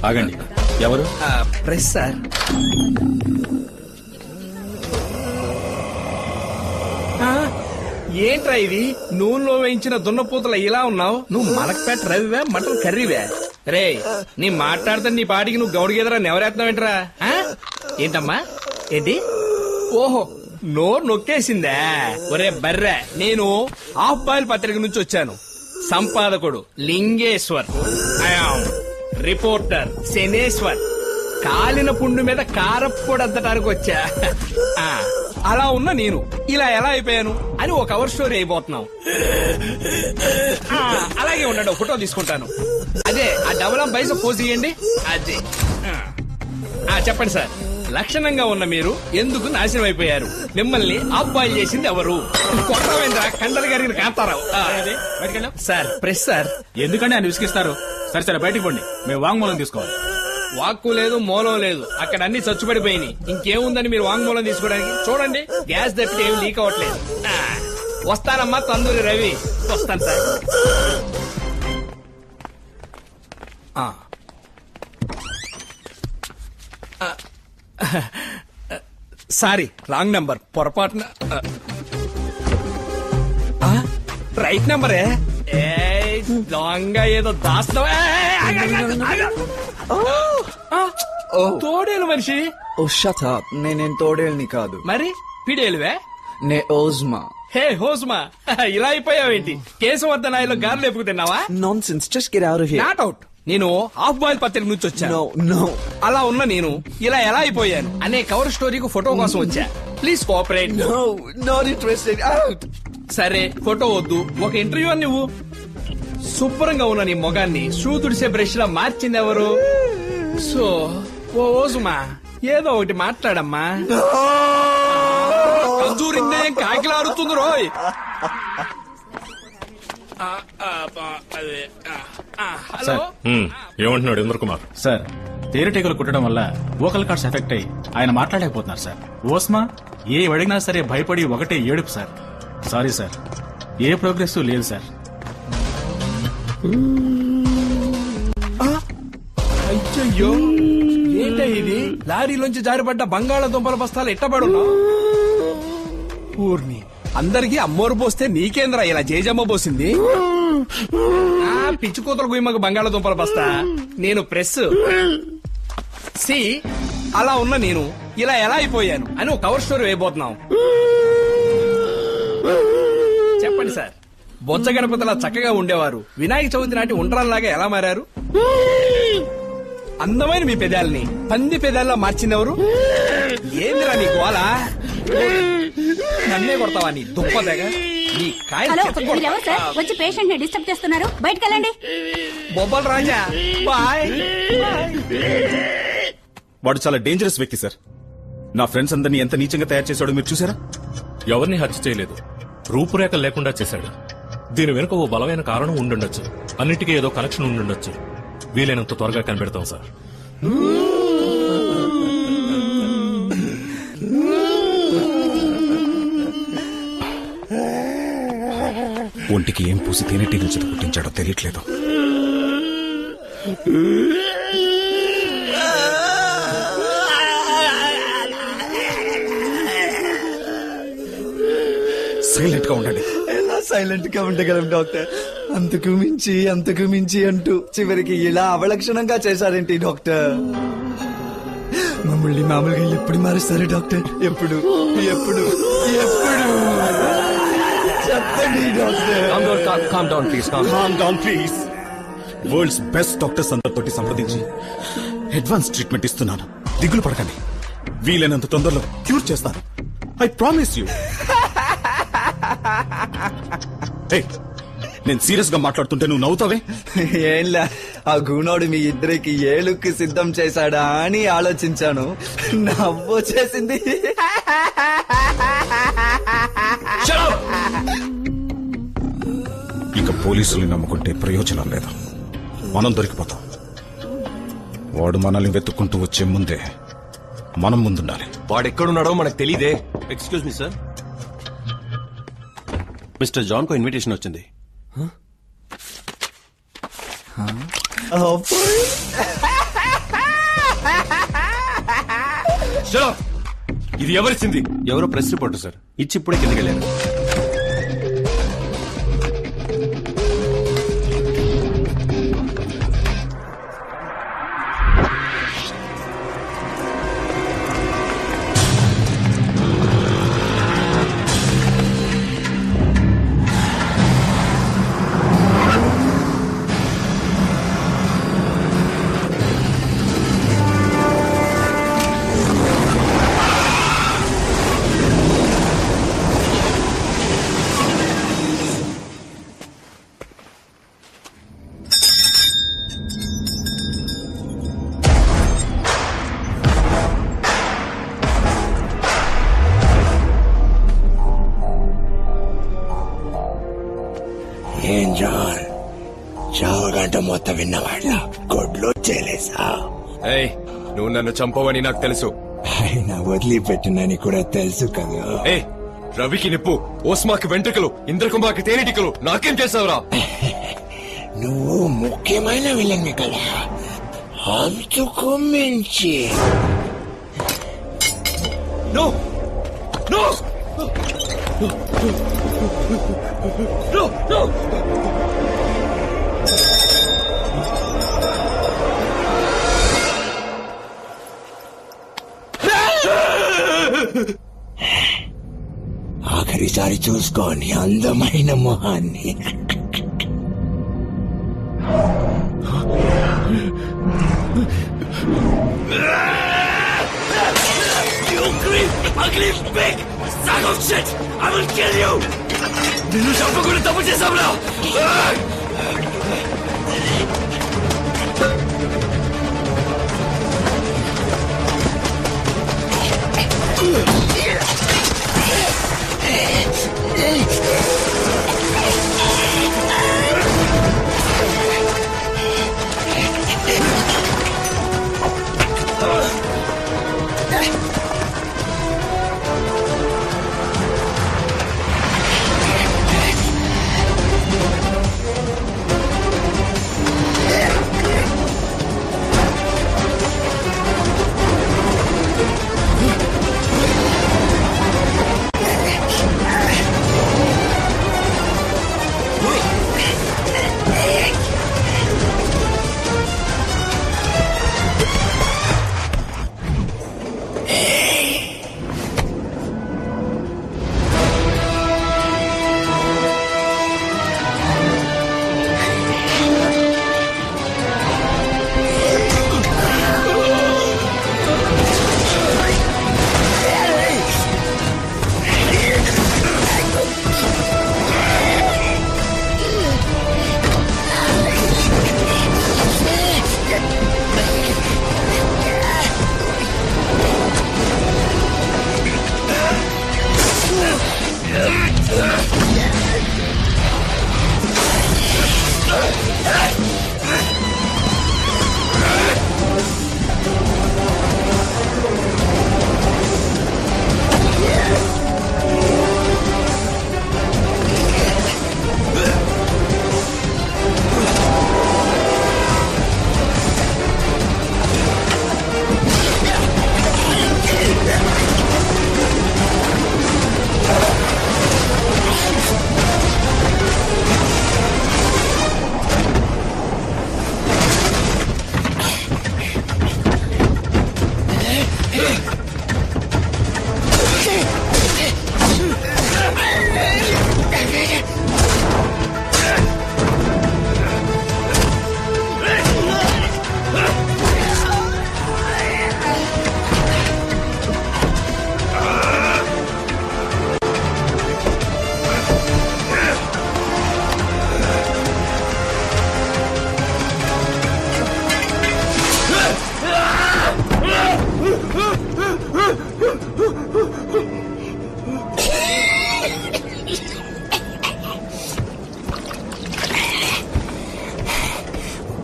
ఆగండి. ఎవరు? Press sir. ఏంట్రా ఇది? నూనెలో వేయించిన దున్నపూతల ఇలా ఉన్నావు. నువ్వు మలక్పేట రవివే, మటన్ కర్రీవే? రే, నీ మాట్లాడితే నీ పాటికి నువ్వు గౌడిగేదరా నెవరేస్తున్నావేంట్రా? ఏంటమ్మా? ఏంటి? ఓహో, నోరు నొక్కేసిందా? ఒరే బర్రె, నేను హాఫ్ బాయిల్ పత్రిక నుంచి వచ్చాను. సంపాదకుడు లింగేశ్వర్, రిపోర్టర్ శనేశ్వర్. కాలిన పుండు మీద కారప్పొడి అద్దటానికి వచ్చా. అలా ఉన్న నేను ఇలా ఎలా అయిపోయాను అని ఒక కవర్ స్టోరీ అయిపోతున్నావు. అలాగే ఉండండి, ఫోటో తీసుకుంటాను. అదే ఆ డబల్ పైసా పోజ్ ఇయ్యండి. అదే చెప్పండి సార్, లక్షణంగా ఉన్న మీరు ఎందుకు నాశనం అయిపోయారు? మిమ్మల్ని అబ్బాయిలు చేసింది ఎవరు? కొట్టవేంద్ర కండలు గారిని కాంతారావు. Sir press sir. ఎందుకంటే ఆయన విసిగిస్తారు. సరే సరే బయటికి పోండి, మేము వాంగ్మూలం తీసుకోవాలి. వాక్కు లేదు, మూలం లేదు, అక్కడ అన్ని చచ్చుపడిపోయినాయి. ఇంకేముందని మీరు వాంగ్మూలం తీసుకోవడానికి? చూడండి, గ్యాస్ తప్పితే ఏమి లీక్ అవ్వట్లేదు. వస్తానమ్మా తందూరి రవి. వస్తాను సార్. Sorry, wrong number. పొరపాటున రైట్ నంబరే. దొంగ ఏదో దాస్తావా? తోడేలు మనిషి. ఓ షట్ అప్, నేనేం తోడేల్ని కాదు. మరి పిడేలువే? నే ఓజ్మా. హే హోజ్మా, ఇలా అయిపోయావేంటి? కేశవర్ధనాయలో గారెలు ఎప్పుకు తిన్నావా? Nonsense, just get out of here. Not out. నేను హాఫ్ బాయిల్ పత్రిక నుంచి వచ్చాను. అలా ఉన్న నేను ఇలా ఎలా అయిపోయాను అనే కవర్ స్టోరీకి ఫోటో కోసం వచ్చా. Please cooperate. Not interested. Out. సరే, ఫోటో వద్దు, ఒక ఇంటర్వ్యూ అని నువ్వు. శుభ్రంగా ఉన్న నీ మొగాన్ని షూ తుడిసే బ్రష్ లా మార్చింది ఎవరు? సో ఓ ఓజుమా, ఏదో ఒకటి మాట్లాడమ్మా. కంజూరిందే కాకిలాడుతుంది రోయ్. హలో, ఏమంటున్నాడు ఇంద్ర కుమార్? సార్, తేనెటీగలు కుట్టడం వల్ల వోకల్ కార్డ్స్ ఎఫెక్ట్ అయ్యి ఆయన మాట్లాడలేకపోతున్నారు సార్. ఓస్మా ఏ అడిగినా సరే భయపడి ఒకటే ఏడుపు సార్. సారీ సార్, ఏ ప్రోగ్రెస్ లేదు సార్. అయ్యో, ఏంటో ఇది? లారీలోంచి జారిపడ్డ బంగాళాదుంపల బస్తాలు ఎట్టబడున్నా? ఊర్ని అందరికి అమ్మోరు పోస్తే నీకేంద్రా ఇలా జేజమ్మ పోసింది? పిచ్చి కూతురు గుయ్యమ్మకు బంగాళాదుంపల బస్తా. నేను ప్రెస్. సి, అలా ఉన్న నేను ఇలా ఎలా అయిపోయాను అని ఒక కవర్ స్టోరీ వేయబోతున్నాం. చెప్పండి సార్. బొజ్జ గణపతిలా చక్కగా ఉండేవారు వినాయక చవితి నాటి ఉండ్రాల్లాగా ఎలా మారారు? అందమైన మీ పెదాల్ని పంది పెదాల్లో మార్చిందెవరు? ఏందిరా నీ గోల? నన్నే కొడతావా నీ దుప్పదగా? నీ వచ్చి పేషెంట్ ని డిస్టర్బ్ చేస్తున్నారు, బయటకు వెళ్ళండి. బొబ్బల్ రాజా, బాయ్. వాడు చాలా డేంజరస్ వ్యక్తి సార్. నా ఫ్రెండ్స్ అందరినీ ఎంత నీచంగా తయారు చేశాడో మీరు చూసారా? ఎవరిని హత్య చేయలేదు, రూపురేఖలు లేకుండా చేశాడు. దీని వెనుక ఓ బలమైన కారణం ఉండుండొచ్చు. అన్నిటికీ ఏదో కనెక్షన్ ఉండుండొచ్చు. వీలైనంత త్వరగా కనిపెడతాం సార్. ఒంటికి ఏం పూసి తేనెటీగల చేత పుట్టించాడో తెలియట్లేదు. సైలెంట్ గా ఉండండి. ఎలా సైలెంట్ గా ఉండగలం డాక్టర్? అంతకు మించి అంటూ చివరికి ఇలా అవలక్షణంగా చేశారేంటి డాక్టర్? మమ్మల్ని మామూలుగా ఎప్పుడు మారుస్తారు డాక్టర్? ఎప్పుడు ఎప్పుడు ఎప్పుడు చెప్పండి doctor. Calm down please. World's best doctors అందరితోటి సంప్రదించి అడ్వాన్స్ ట్రీట్మెంట్ ఇస్తున్నాను. దిగులు పడకండి, వీలైనంత తొందరలో క్యూర్ చేస్తాను. I promise you. నేను సీరియస్ గా మాట్లాడుతుంటే నువ్వు నవ్వుతావే? ఏంలా, ఆ గూనోడు మీ ఇద్దరికి ఏ లుక్ సిద్ధం చేశాడా అని ఆలోచించాను. నవ్వు చేసింది. ఇక పోలీసుల్ని నమ్ముకుంటే ప్రయోజనం లేదు, మనం దొరికిపోతాం. వాడు మనల్ని వెతుక్కుంటూ వచ్చే ముందే మనం ముందుండాలి. వాడెక్కడున్నాడో మనకు తెలీదే. Excuse me sir, mister John కు ఇన్విటేషన్ వచ్చింది. ఇది ఎవరిచ్చింది? ఎవరో ప్రెస్ రిపోర్టర్ సార్, ఇచ్చి ఇప్పుడే కిందకి వెళ్ళారు. ఏం జాన్, చావగంట మొత్తం విన్నవాళ్ళ గొడ్లో చేలేసా? నువ్వు నన్ను చంపవని నాకు తెలుసు. ఆయన వదిలిపెట్టినని కూడా తెలుసు కదా. రవికి నిప్పు, ఓస్మాకి వెంట్రుకలు, ఇంద్రకుంభాకి తేనెటికలు, నాకేం చేసావురా? నువ్వు ముఖ్యమైన విలన్ కదా, అంతకు మించి. No no no no. ఆఖరిసారి చూసుకోని అందమైన మొహాన్ని. నిన్ను చంపకుండా తప్పు చేశావురా?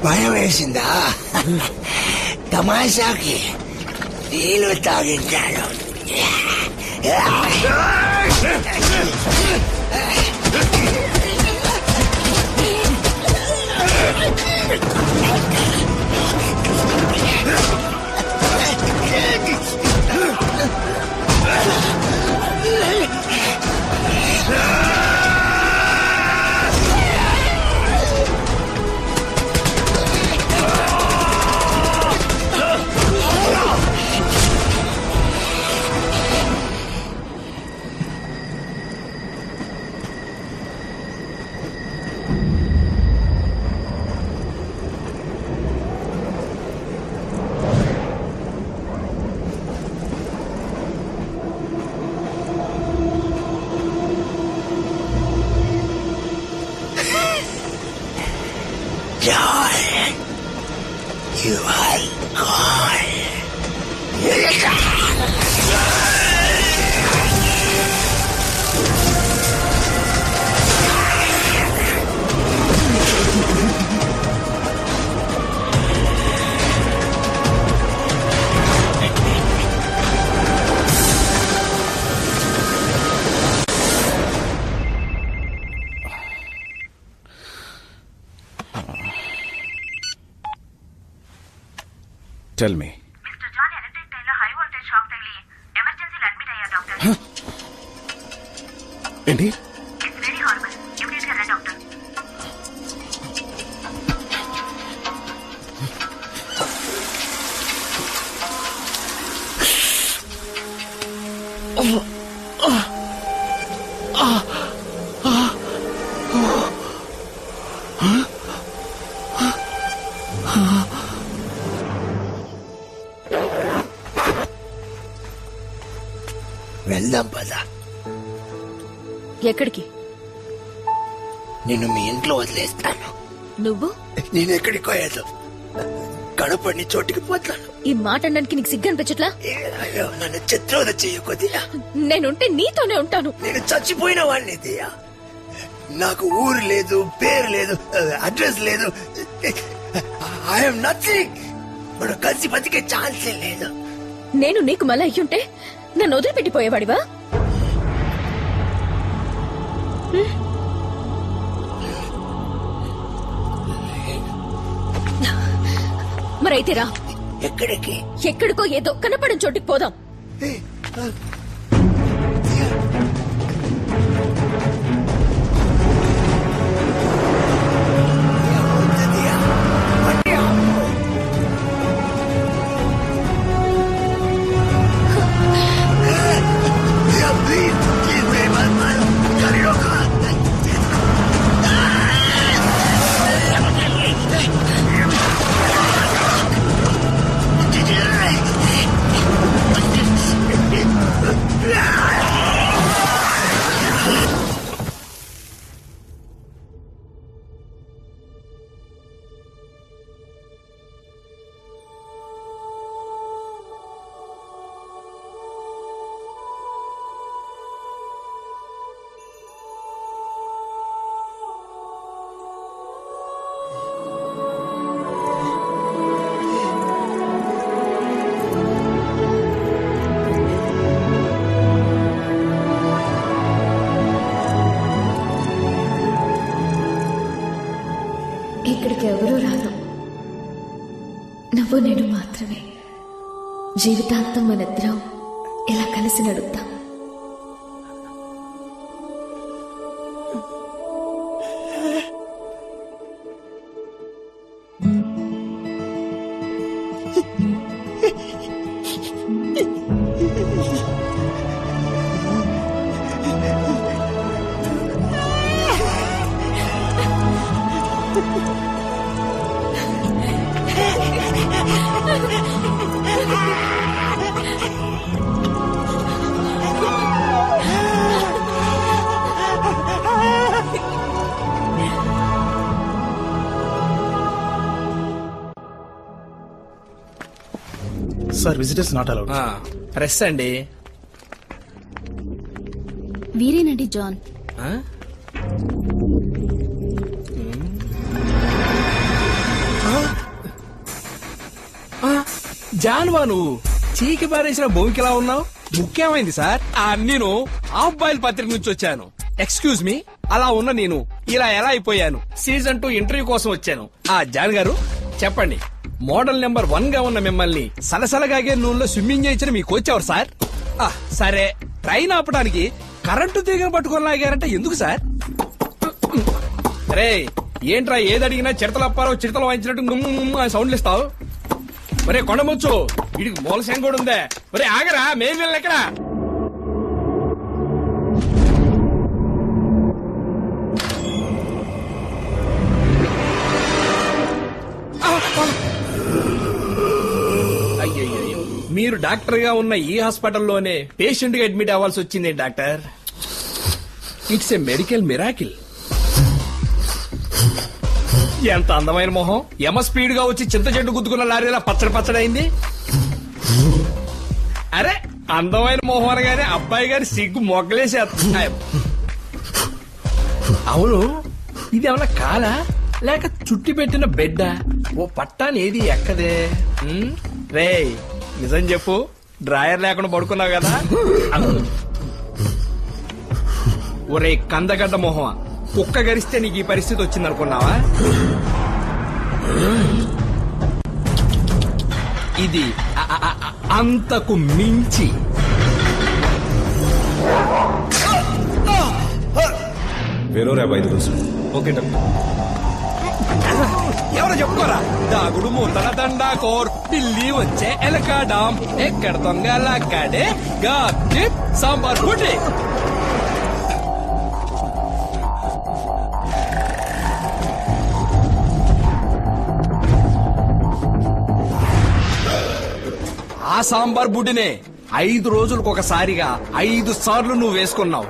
భయం వేసిందా? తమాషాకి నీళ్ళు తాగించాడు. Joy, you are gone. Tell me. Mr. John electric tail high voltage shock తగిలి ఎమర్జెన్సీలో అడ్మిట్ అయ్యారు డాక్టర్. ఏంటి? It's very హార్బుల్. ఇమిడియట్ గా రండి డాక్టర్. వెళ్దాం పద. ఎక్కడికి? నిన్ను మీ ఇంట్లో వదిలేస్తాను. నువ్వు? నేను ఎక్కడికి పోయాను, కడపడిని చోటికి పోతాను. ఈ మాట అనడానికి నీకు సిగ్గు అనిపించట్లా? అయ్యో, నన్ను చిత్రోద చెయ్యి కొద్దిగా. నేనుంటే నీతోనే ఉంటాను. నేను చచ్చిపోయిన వాడిని దియా. నాకు ఊరు లేదు, పేరు లేదు, అడ్రస్ లేదు. I'm nothing. మనం కలిసి బతికే ఛాన్సే లేదు. నేను నీకు మళ్ళా అయ్యుంటే నన్ను వదిలిపెట్టిపోయేవాడివా? మరైతే రా. ఎక్కడికి? ఎక్కడికో ఏదో కనపడిన చోటికి పోదాం. ఇక్కడికి ఎవరూ రారు, నువ్వు నేను మాత్రమే. జీవితాంతం మనిద్దరం ఇలా కలిసి నడుద్దాం. Sir, visitors not allowed. Press అండి. వీరేనండి జాన్. జాన్వా, నువ్వు చీకి పారేసిన భూమికిలా ఉన్నావు. ముఖ్యమైంది సార్. నేను హాఫ్ బాయిల్ పత్రిక నుంచి వచ్చాను. ఎక్స్క్యూజ్ మీ, అలా ఉన్న నేను ఇలా ఎలా అయిపోయాను? సీజన్ 2 ఇంటర్వ్యూ కోసం వచ్చాను. జాన్ గారు చెప్పండి, మోడల్ నెంబర్ 1 గా ఉన్న మిమ్మల్ని సలసలగాగే నూనెలో స్విమ్మింగ్ చేయించిన మీ కోచ్ ఎవరు సార్? సరే, ట్రైన్ ఆపడానికి కరెంటు తీగను పట్టుకొని లాగారంటే ఎందుకు సార్? రే, ఏంట్రా ఏది అడిగినా చిడతలప్పారో చిడతలు వాయించినట్టు సౌండ్లు ఇస్తావు? ఒరే కొండముచ్చు, వీడికి మూల శంఖ కూడా ఉందే. ఒరే ఆగరా, మేం వెళ్ళి ఎక్కడా? అయ్యయ్యో, మీరు డాక్టర్ గా ఉన్న ఈ హాస్పిటల్లోనే పేషెంట్ గా అడ్మిట్ అవ్వాల్సి వచ్చింది doctor. It's a medical miracle. ఎంత అందమైన మొహం ఎమ స్పీడ్ గా వచ్చి చింత చెట్టు గుద్దుకున్న లారీలా పచ్చడి పచ్చడైంది. అరే అందమైన మొహం అనగానే అబ్బాయి గారి సిగ్గు మొగ్గలేసేస్తున్నాయి. అవును ఇది ఏమన్నా కాలా లేక చుట్టి పెట్టిన బెడ్డ? ఓ పట్టాని ఏది ఎక్కదే. రేయ్ నిజం చెప్పు, డ్రాయర్ లేకుండా పడుకున్నావు కదా? ఒరే కందగడ్డ మొహమా, కుక్క గరిస్తే నీకు ఈ పరిస్థితి వచ్చిందనుకున్నావా? ఇది అంతకు మించి. వేరే 5 రోజులు. Okay doctor. ఎవరో చెప్పుకోరా. దాగుడు మూతల దండా కోర్ పిల్లి వచ్చే ఎలకాడాం ఎక్కడ దొంగలాడే గాడి సాంబార్ పుట్టి. ఆ సాంబార్ బుడ్డినే 5 రోజులకు ఒకసారిగా 5 సార్లు నువ్వు వేసుకున్నావు.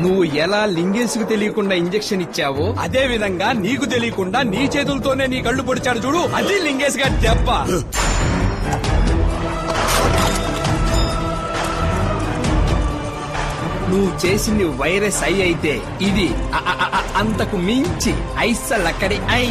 నువ్వు ఎలా లింగేష్కు తెలియకుండా ఇంజెక్షన్ ఇచ్చావో అదే విధంగా నీకు తెలియకుండా నీ చేతులతోనే నీ కళ్ళు పొడిచాడు చూడు, అది లింగేష్ గారి దెబ్బ. నువ్వు చేసింది వైరస్ ఐ అయితే ఇది అంతకు మించి ఐసలక్కడి ఐ.